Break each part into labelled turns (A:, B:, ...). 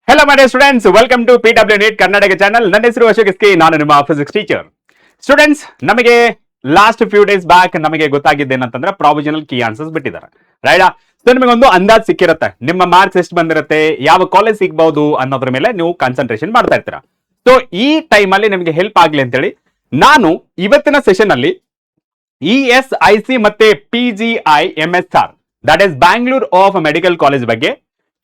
A: Hello my dear students, welcome to PW NEET Karnataka channel. ನನ್ನ ಹೆಸರು Ashok S K, ನಾನು ನಿಮ್ಮ ಫಿಸಿಕ್ಸ್ ಟೀಚರ್. ಸ್ಟೂಡೆಂಟ್ಸ್, ನಮಗೆ ಲಾಸ್ಟ್ ಫ್ಯೂ ಡೇಸ್ ಬ್ಯಾಕ್ ನಮಗೆ ಗೊತ್ತಾಗಿದ್ದೇನಂತಂದ್ರೆ ಪ್ರಾವಿಷನಲ್ ಕೀ ಆನ್ಸರ್ಸ್ ಬಿಟ್ಟಿದ್ದಾರೆ, ರೈಟಾ? ಸೊ ನಿಮಗೆ ಒಂದು ಅಂದಾಜ್ ಸಿಕ್ಕಿರುತ್ತೆ, ನಿಮ್ಮ ಮಾರ್ಕ್ಸ್ ಎಷ್ಟು ಬಂದಿರುತ್ತೆ, ಯಾವ ಕಾಲೇಜ್ ಸಿಗಬಹುದು ಅನ್ನೋದ್ರ ಮೇಲೆ ನೀವು ಕಾನ್ಸಂಟ್ರೇಷನ್ ಮಾಡ್ತಾ ಇರ್ತೀರಾ. ಸೊ ಈ ಟೈಮ್ ಅಲ್ಲಿ ನಿಮಗೆ ಹೆಲ್ಪ್ ಆಗ್ಲಿ ಅಂತೇಳಿ ನಾನು ಇವತ್ತಿನ ಸೆಷನ್ ಅಲ್ಲಿ ESIC ಮತ್ತೆ PGI-MSR that is Bangalore of medical college ಬಗ್ಗೆ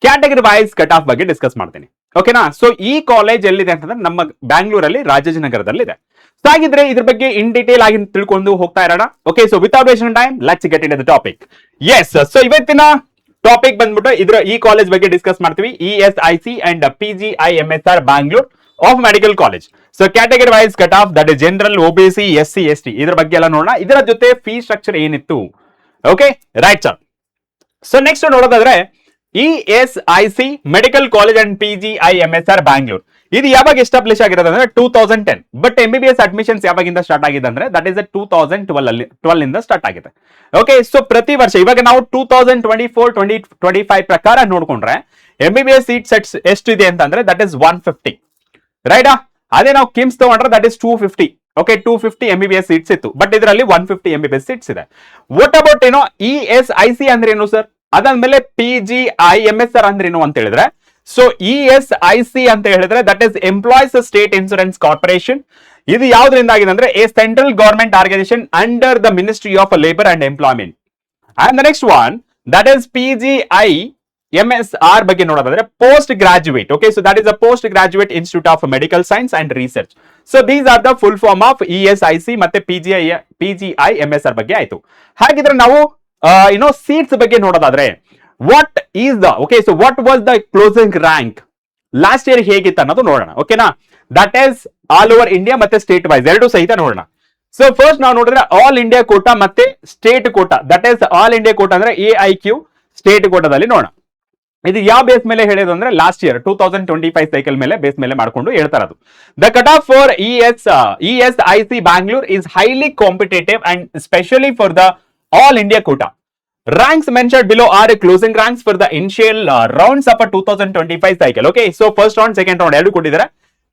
A: ಕ್ಯಾಟಗರಿ ವೈಸ್ ಕಟ್ ಆಫ್ ಬಗ್ಗೆ ಡಿಸ್ಕಸ್ ಮಾಡ್ತೀನಿ, ಓಕೆನಾ? ಸೊ ಈ ಕಾಲೇಜ್ ಎಲ್ಲಿದೆ ಅಂತಂದ್ರೆ ನಮ್ಮ ಬ್ಯಾಂಗ್ಳೂರಲ್ಲಿ ರಾಜಾಜಿನಗರದಲ್ಲಿ ಇದೆ. ಸೊ ಹಾಗಿದ್ರೆ ಇದ್ರ ಬಗ್ಗೆ ಇನ್ ಡೀಟೇಲ್ ಆಗಿ ತಿಳ್ಕೊಂಡು ಹೋಗ್ತಾ ಇರೋಣ. Okay, so without wasting time let's get in the topic. Yes, so ಇವತ್ತಿನ ಟಾಪಿಕ್ ಬಂದ್ಬಿಟ್ಟು ಈ ಕಾಲೇಜ್ ಬಗ್ಗೆ ಡಿಸ್ಕಸ್ ಮಾಡ್ತೀವಿ. ESIC and PGI-MSR Bangalore of medical college. So category wise cut off that is general, OBC, SC, ST ಇದ್ರ ಬಗ್ಗೆ ಎಲ್ಲ ನೋಡೋಣ. ಇದರ ಜೊತೆ ಫೀ ಸ್ಟ್ರಕ್ಚರ್ ಏನಿತ್ತು, okay right sir. So next ನೋಡೋದಾದ್ರೆ ESIC medical college and PGI-MSR Bangalore ಇದು ಯಾವಾಗ ಎಸ್ಟಾಬ್ಲಿಷ್ ಆಗಿರೋದು ಅಂದ್ರೆ 2010. ಬಟ್ MBBS ಅಡ್ಮಿಷನ್ಸ್ ಯಾವಾಗಿಂದ ಸ್ಟಾರ್ಟ್ ಆಗಿದೆ ಅಂದ್ರೆ ದಟ್ ಇಸ್ 2012 ಇಂದ ಸ್ಟಾರ್ಟ್ ಆಗಿದೆ. ಓಕೆ, ಸೊ ಪ್ರತಿ ವರ್ಷ ಇವಾಗ ನಾವು 2024-2025 ಪ್ರಕಾರ ನೋಡ್ಕೊಂಡ್ರೆ MBBS ಸೀಟ್ಸ್ ಎಷ್ಟಿದೆ ಅಂತಂದ್ರೆ ದಟ್ ಇಸ್ 150, ರೈಟಾ? ಅದೇ ನಾವು ಕಿಮ್ಸ್ ತಗೊಂಡ್ರೆ that is 250. Okay, 250 MBBS seats ಇತ್ತು, ಬಟ್ ಇದರಲ್ಲಿ 150 MBBS ಸೀಟ್ಸ್ ಇದೆ. ವಾಟ್ ಅಬೌಟ್ ಏನೋ ESIC ಅಂದ್ರೆ ಏನು ಸರ್? ಅದಾದ್ಮೇಲೆ PGI-MSR ಅಂದ್ರೆ ಏನು ಅಂತ ಹೇಳಿದ್ರೆ, ಸೊ ESIC ಅಂತ ಹೇಳಿದ್ರೆ that is employees state insurance corporation. ಇದು ಯಾವ್ದ್ರಿಂದ ಆಗಿದೆ ಅಂದ್ರೆ a central government organisation under the ministry of labour and employment. And the next one that is PGI-MSR ಬಗ್ಗೆ ನೋಡೋದಾದ್ರೆ post graduate. Okay, so that is a post graduate institute of medical science and research. So these are the full form of ESIC ಮತ್ತೆ PGI-MSR ಬಗ್ಗೆ ಆಯ್ತು. ಹಾಗಿದ್ರೆ ನಾವು seats ಬಗ್ಗೆ ನೋಡೋದಾದ್ರೆ what is the so what was the closing rank last year ಹೇಗಿತ್ತು ಅನ್ನೋದು ನೋಡೋಣ, ಓಕೆನಾ? That is all over India ಮತ್ತೆ ಸ್ಟೇಟ್ ವೈಸ್ ಎರಡು ಸಹಿತ ನೋಡೋಣ. ಸೊ ಫಸ್ಟ್ ನಾವು ನೋಡಿದ್ರೆ ಆಲ್ ಇಂಡಿಯಾ ಕೋಟಾ ಮತ್ತೆ state quota. That is all India quota ಅಂದ್ರೆ AIQ, ಸ್ಟೇಟ್ ಕೋಟಾದಲ್ಲಿ ನೋಡೋಣ. ಇದು ಯಾವ ಬೇಸ್ ಮೇಲೆ ಹೇಳಿದ್ರು ಅಂದ್ರೆ ಲಾಸ್ಟ್ ಇಯರ್ 2025 ಸೈಕಲ್ ಮೇಲೆ ಬೇಸ್ ಮೇಲೆ ಮಾಡ್ಕೊಂಡು ಹೇಳ್ತಾ ಇರೋದು. The cut off for ESIC Bangalore is highly competitive and specially for the all India quota. Ranks mentioned below are closing ranks for the initial rounds of a 2025 cycle. Okay, so first round, second round ಎರಡು ಕೊಟ್ಟಿದ್ದಾರೆ.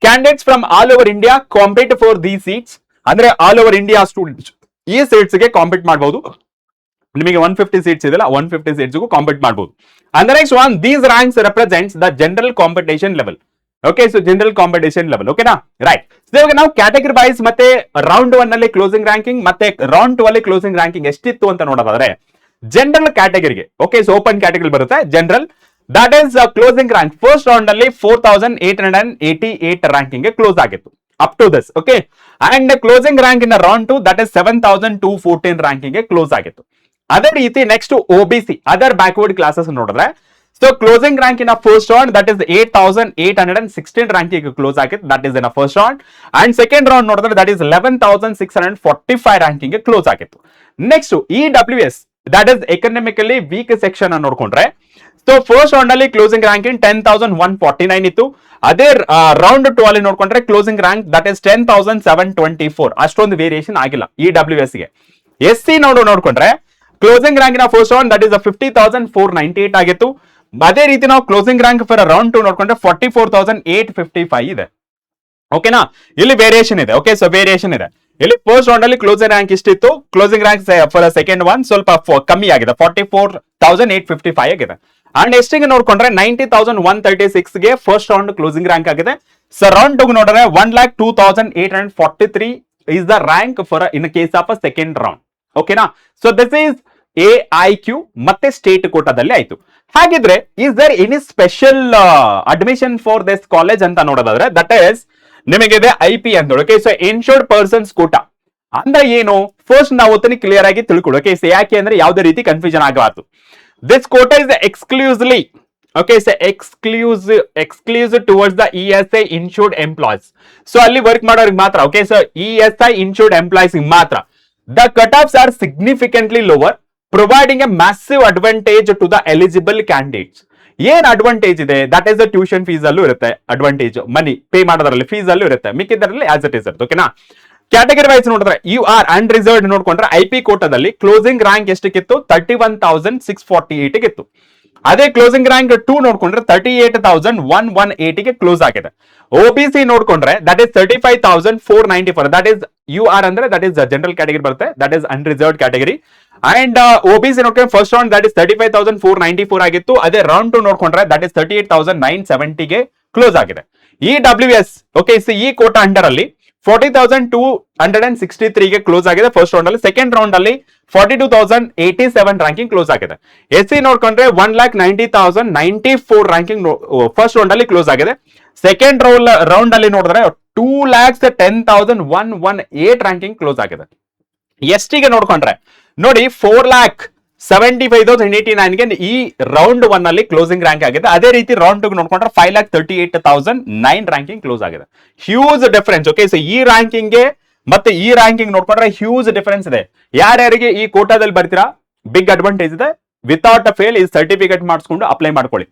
A: Candidates from all over India compete for these seats. ಅಂದ್ರೆ all over India students ಈ seats ಗೆ compete ಮಾಡಬಹುದು. ನಿಮಗೆ 150 seats ಇದೆಲ್ಲ, 150 seats ಗೂ compete ಮಾಡಬಹುದು. And the next one, these ranks represents the general competition level. Okay, so general competition level, ಓಕೆನಾ? Right. So ಇವಾಗ ನಾವು ಕ್ಯಾಟಗರಿ ವೈಸ್ ಮತ್ತೆ ರೌಂಡ್ 1 ಅಲ್ಲಿ ಕ್ಲೋಸಿಂಗ್ ರ್ಯಾಂಕಿಂಗ್ ಮತ್ತೆ ರೌಂಡ್ 2 ಅಲ್ಲಿ ಕ್ಲೋಸಿಂಗ್ ರ್ಯಾಂಕಿಂಗ್ ಎಷ್ಟಿತ್ತು ಅಂತ ನೋಡೋದಾದ್ರೆ ಜನರಲ್ ಕ್ಯಾಟಗರಿಗೆ, ಓಕೆ, ಸೊ ಓಪನ್ ಕ್ಯಾಟಗರಿ ಬರುತ್ತೆ general, that is closing rank first round ಅಲ್ಲಿ 4888 ರ್ಯಾಂಕಿಂಗ್ ಗೆ ಕ್ಲೋಸ್ ಆಗಿತ್ತು up to this. Okay, and closing rank in round 2 that is 7214 ranking ಗೆ ಕ್ಲೋಸ್ ಆಗಿತ್ತು. ಅದೇ ರೀತಿ next OBC other backward classes ನೋಡಿದ್ರೆ so closing rank in first round that is 8816 ranking close ಆಗಿತ್ತು, that is in first round. And second round ನೋಡಿದ್ರೆ that is 11645 ranking close ಆಗಿತ್ತು. Next EWS that is economically weak section ನೋಡ್ಕೊಂಡ್ರೆ so first round ಅಲ್ಲಿ closing rank in 10149 ಇತ್ತು. ಅದೇ round 2 ಅಲ್ಲಿ ನೋಡ್ಕೊಂಡ್ರೆ closing rank that is 10724, ಅಷ್ಟೊಂದು ವೇರಿಯೇಷನ್ ಆಗಿಲ್ಲ EWS ಗೆ. SC ನೋಡ್ಕೊಂಡ್ರೆ closing rank in first round that is 50498 ಆಗಿತ್ತು. ಅದೇ ರೀತಿ ನಾವು ಕ್ಲೋಸಿಂಗ್ ರ್ಯಾಂಕ್ ಫಾರ್ ರೌಂಡ್ 2 ನೋಡ್ಕೊಂಡ್ರೆ 44855 ಇದೆ, ಓಕೆನಾ? ಇಲ್ಲಿ ವೇರಿಯೇಷನ್ ಇದೆ. ಓಕೆ, ಸೊ ವೇರಿಯೇಷನ್ ಇದೆ. ಇಲ್ಲಿ ಫಸ್ಟ್ ರೌಂಡ್ ಅಲ್ಲಿ ಕ್ಲೋಸಿಂಗ್ ರ್ಯಾಂಕ್ ಇಷ್ಟಿತ್ತು, closing rank for second one ಸ್ವಲ್ಪ ಕಮ್ಮಿ ಆಗಿದೆ, 44855 ಆಗಿದೆ. ಅಂಡ್ ಎಷ್ಟಿಗೆ ನೋಡ್ಕೊಂಡ್ರೆ 90136 ಗೆ ಫಸ್ಟ್ ರೌಂಡ್ ಕ್ಲೋಸಿಂಗ್ ರ್ಯಾಂಕ್ ಆಗಿದೆ. ಸೊ ರೌಂಡ್ 2 ನೋಡಿದ್ರೆ 1,02,843 is the rank for in case of second round, ಓಕೆನಾ? ಸೊ ದಿಸ್ ಈಸ್ AIQ ಮತ್ತೆ ಸ್ಟೇಟ್ ಕೋಟಾದಲ್ಲಿ ಆಯ್ತು. ಹಾಗಿದ್ರೆ is there any special admission for this college ಅಂತ ನೋಡೋದಾದ್ರೆ ದಟ್ ಈಸ್ ನಿಮಗಿದೆ IP ಅಂತ. Okay, so insured persons quota ಅಂದ್ರೆ ಏನು ಫಸ್ಟ್ ನಾವು ಕ್ಲಿಯರ್ ಆಗಿ ತಿಳ್ಕೊಳ್ಳಿ. ಓಕೆ, ಸೊ ಯಾಕೆ ಅಂದ್ರೆ ಯಾವುದೇ ರೀತಿ ಕನ್ಫ್ಯೂಷನ್ ಆಗಬಾರ್ದು. This quota is exclusively, okay, so exclusive towards the ESI insured employees. So ಅಲ್ಲಿ ವರ್ಕ್ ಮಾಡೋರಿಗೆ ಮಾತ್ರ. Okay, so ESI insured employees ಮಾತ್ರ. The cut offs are significantly lower providing a massive advantage to the eligible candidates. ಏನ್ advantage ಇದೆ? That is the tuition fees ಅಲ್ಲೂ ಇರುತ್ತೆ advantage, money pay ಮಾಡೋದ್ರಲ್ಲಿ fees ಅಲ್ಲೂ ಇರುತ್ತೆ, ಮಿಕ್ಕಿದ್ರಲ್ಲಿ ಆಸ್ ಇಟ್ ಇಸ್ ಇರುತ್ತೆ, ಓಕೆನಾ? ಕ್ಯಾಟಗರಿ ವೈಸ್ ನೋಡಿದ್ರೆ UR ಅಂಡ್ ರಿಸರ್ವ್ಡ್ ನೋಡ್ಕೊಂಡ್ರೆ IP ಕೋಟಾದಲ್ಲಿ ಕ್ಲೋಸಿಂಗ್ ರ್ಯಾಂಕ್ ಎಷ್ಟಕ್ಕಿತ್ತು? 31,648 ಇತ್ತು. ಅದೇ ಕ್ಲೋಸಿಂಗ್ ರ್ಯಾಂಕ್ 2 ನೋಡ್ಕೊಂಡ್ರೆ 38,180 ಗೆ ಕ್ಲೋಸ್ ಆಗಿದೆ. OBC ನೋಡ್ಕೊಂಡ್ರೆ that is 35,494. That is UR ಅಂದ್ರೆ ದಟ್ ಇಸ್ ಜನರಲ್ ಕ್ಯಾಟಗರಿ ಬರುತ್ತೆ, that is unreserved category. And OBC ನೋಡ್ಕೊಂಡ್ರೆ ಫಸ್ಟ್ ರೌಂಡ್ ದಟ್ ಇಸ್ 35,494 ಆಗಿತ್ತು. ಅದೇ ರೌಂಡ್ 2 ನೋಡ್ಕೊಂಡ್ರೆ ದಟ್ ಇಸ್ 38,970 ಗೆ ಕ್ಲೋಸ್ ಆಗಿದೆ. ಈ WS ಓಕೆ ಈ ಕೋಟಾ ಅಂಡರ್ ಅಲ್ಲಿ 40,263 ಗೆ ಕ್ಲೋಸ್ ಆಗಿದೆ ಫಸ್ಟ್ ರೌಂಡ್ ಅಲ್ಲಿ. ಸೆಕೆಂಡ್ ರೌಂಡ್ ಅಲ್ಲಿ 42,087 ರ್ಯಾಂಕಿಂಗ್ ಕ್ಲೋಸ್ ಆಗಿದೆ. SC ನೋಡ್ಕೊಂಡ್ರೆ 1,90,094 ರ್ಯಾಂಕಿಂಗ್ ಫಸ್ಟ್ ರೌಂಡ್ ಅಲ್ಲಿ ಕ್ಲೋಸ್ ಆಗಿದೆ. ಸೆಕೆಂಡ್ ರೌಂಡ್ ಅಲ್ಲಿ ನೋಡಿದ್ರೆ 2,10,118 ರ್ಯಾಂಕಿಂಗ್ ಕ್ಲೋಸ್ ಆಗಿದೆ. ST ಗೆ ನೋಡ್ಕೊಂಡ್ರೆ ನೋಡಿ 4,75,089 ಗೆ ಈ ರೌಂಡ್ 1 ಅಲ್ಲಿ ಕ್ಲೋಸಿಂಗ್ ರ್ಯಾಂಕ್ ಆಗಿದೆ. ಅದೇ ರೀತಿ ರೌಂಡ್ 2 ನೋಡ್ಕೊಂಡ್ರೆ 5,38,009 ರ್ಯಾಂಕಿಂಗ್ ಕ್ಲೋಸ್ ಆಗಿದೆ. Huge difference. ಓಕೆ ಸೊ ಈ ರ್ಯಾಂಕಿಂಗ್ ಗೆ ಮತ್ತೆ ಈ ರ್ಯಾಂಕಿಂಗ್ ನೋಡ್ಕೊಂಡ್ರೆ ಹ್ಯೂಜ್ ಡಿಫರೆನ್ಸ್ ಇದೆ. ಯಾರ್ಯಾರಿಗೆ ಈ ಕೋಟಾದಲ್ಲಿ ಬರ್ತೀರಾ ಬಿಗ್ ಅಡ್ವಾಂಟೇಜ್ ಇದೆ. ವಿತೌಟ್ ಅ ಫೇಲ್ ಈ ಸರ್ಟಿಫಿಕೇಟ್ ಮಾಡಿಸ್ಕೊಂಡು ಅಪ್ಲೈ ಮಾಡ್ಕೊಳ್ಳಿ.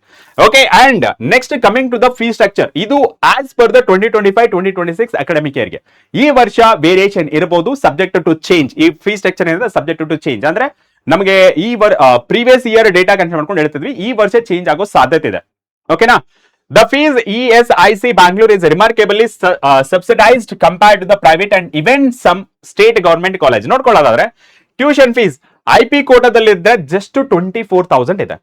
A: Okay and next coming to the fee structure. ಇದು as per the 2025-2026 academic year ಗೆ ಈ ವರ್ಷ ವೇರಿಯೇಷನ್ ಇರಬಹುದು, ಸಬ್ಜೆಕ್ಟ್ ಟು ಚೇಂಜ್. ಈ ಫೀ ಸ್ಟ್ರಕ್ಚರ್ ಏನಿದೆ ಸಬ್ಜೆಕ್ಟ್ ಟು ಚೇಂಜ್ ಅಂದ್ರೆ ನಮಗೆ ಈ ಪ್ರೀವಿಯಸ್ ಇಯರ್ ಡೇಟಾ ಕನ್ಸಿಡರ್ ಮಾಡ್ಕೊಂಡು ಹೇಳ್ತಿದ್ವಿ, ಈ ವರ್ಷ ಚೇಂಜ್ ಆಗೋ ಸಾಧ್ಯತೆ ಇದೆ. ಓಕೆನಾ. The fees ESIC Bangalore is remarkably subsidized compared to the private and even some state government college. ನೋಡ್ಕೊಳ್ಳೋದಾದ್ರೆ ಟ್ಯೂಷನ್ ಫೀಸ್ IP ಕೋಟಾದಲ್ಲಿ ಇದ್ರೆ ಜಸ್ಟ್ 24,000 ಇದೆ.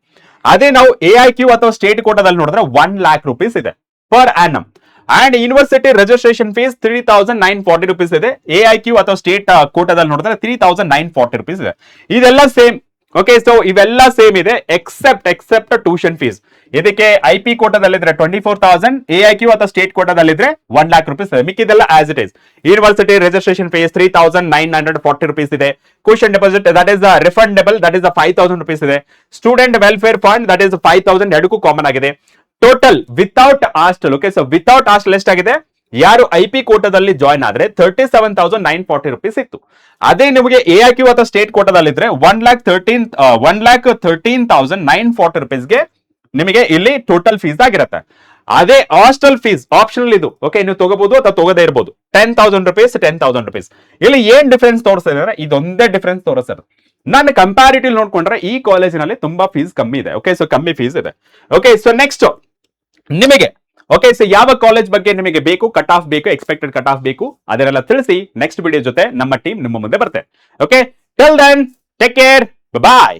A: ಅದೇ ನಾವು AIQ ಅಥವಾ ಸ್ಟೇಟ್ ಕೋಟಾದಲ್ಲಿ ನೋಡಿದ್ರೆ 1 lakh rupees ಇದೆ per annum. And university registration fees 3,940 rupees ಇದೆ. AIQ ಅಥವಾ ಸ್ಟೇಟ್ ಕೋಟಾದಲ್ಲಿ ನೋಡಿದ್ರೆ 3,940 rupees ಇದೆ. ಇದೆಲ್ಲ ಸೇಮ್. ಓಕೆ ಸೊ ಇವೆಲ್ಲ ಸೇಮ್ ಇದೆ ಎಕ್ಸೆಪ್ಟ್ ಟ್ಯೂಷನ್ ಫೀಸ್. ಇದಕ್ಕೆ IP ಕೋಟಾದಲ್ಲಿದ್ರೆ 24,000, AIQ ಅಥವಾ ಸ್ಟೇಟ್ ಕೋಟಾದಲ್ಲಿದ್ರೆ 1 lakh rupees ಇದೆ. ಮಿಕ್ಕಿದೆಲ್ಲ as it is. University registration fees 3,940 rupees ಇದೆ. Caution deposit that is refundable that is 5,000 rupees ಇದೆ. Student welfare fund that is 5,000 ಎರಡಕ್ಕೂ ಕಾಮನ್ ಆಗಿದೆ. Total without hostel. Okay so without hostel ಎಷ್ಟಾಗಿದೆ? ಯಾರು IP ಕೋಟಾದಲ್ಲಿ join ಆದ್ರೆ 37,940 rupees ಇತ್ತು. ಅದೇ ನಿಮಗೆ AIQ ಅಥವಾ ಸ್ಟೇಟ್ ಕೋಟಾದಲ್ಲಿದ್ರೆ 1,13,940 rupees ಗೆ ನಿಮಗೆ ಇಲ್ಲಿ ಟೋಟಲ್ ಫೀಸ್ ಆಗಿರುತ್ತೆ. ಅದೇ ಹಾಸ್ಟೆಲ್ ಫೀಸ್ ಆಪ್ಷನಲ್ ಇದು. ಓಕೆ ನೀವು ತಗೋಬಹುದು ಅಥವಾ ತಗೋದೇ ಇರಬಹುದು. 10,000 rupees 10,000 rupees. ಇಲ್ಲಿ ಏನ್ ಡಿಫರೆನ್ಸ್ ತೋರಿಸ್ತಾರೆ? ಇದೊಂದೇ ಡಿಫರೆನ್ಸ್ ತೋರಿಸ್ತಾರೆ. ನಾನು ಕಂಪ್ಯಾರಿಟಿವ್ ನೋಡ್ಕೊಂಡ್ರೆ ಈ ಕಾಲೇಜಿನಲ್ಲಿ ತುಂಬಾ ಫೀಸ್ ಕಮ್ಮಿ ಇದೆ. ಓಕೆ ಸೊ ಕಮ್ಮಿ ಫೀಸ್ ಇದೆ. ಓಕೆ ಸೊ ನೆಕ್ಸ್ಟ್ ನಿಮಗೆ ಓಕೆ ಸೊ ಯಾವ ಕಾಲೇಜ್ ಬಗ್ಗೆ ನಿಮಗೆ ಬೇಕು, ಕಟ್ ಆಫ್ ಬೇಕು, ಎಕ್ಸ್ಪೆಕ್ಟೆಡ್ ಕಟ್ ಆಫ್ ಬೇಕು, ಅದನ್ನೆಲ್ಲ ತಿಳಿಸಿ ನೆಕ್ಸ್ಟ್ ವಿಡಿಯೋ ಜೊತೆ ನಮ್ಮ ಟೀಮ್ ನಿಮ್ಮ ಮುಂದೆ ಬರುತ್ತೆ. Okay till then take care, ಬಾಯ್.